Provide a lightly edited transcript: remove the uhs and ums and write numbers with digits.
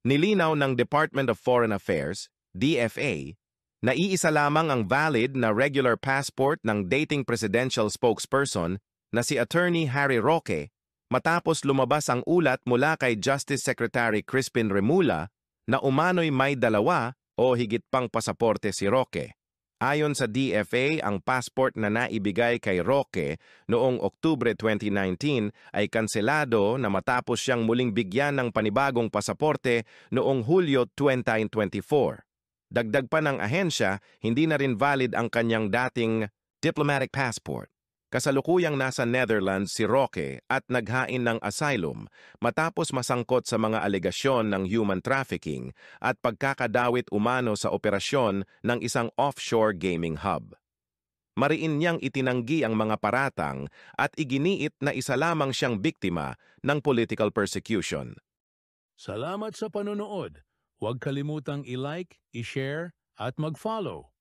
Nilinaw ng Department of Foreign Affairs, DFA, na iisa lamang ang valid na regular passport ng dating presidential spokesperson na si Attorney Harry Roque matapos lumabas ang ulat mula kay Justice Secretary Crispin Remulla na umano'y may dalawa o higit pang pasaporte si Roque. Ayon sa DFA, ang passport na naibigay kay Roque noong Oktubre 2019 ay kanselado na matapos siyang muling bigyan ng panibagong pasaporte noong Hulyo 2024. Dagdag pa ng ahensya, hindi na rin valid ang kanyang dating diplomatic passport. Kasalukuyang nasa Netherlands si Roque at naghain ng asylum matapos masangkot sa mga alegasyon ng human trafficking at pagkakadawit umano sa operasyon ng isang offshore gaming hub. Mariin niyang itinanggi ang mga paratang at iginiit na isa lamang siyang biktima ng political persecution. Salamat sa panonood. Huwag kalimutang i-like, i-share at mag-follow.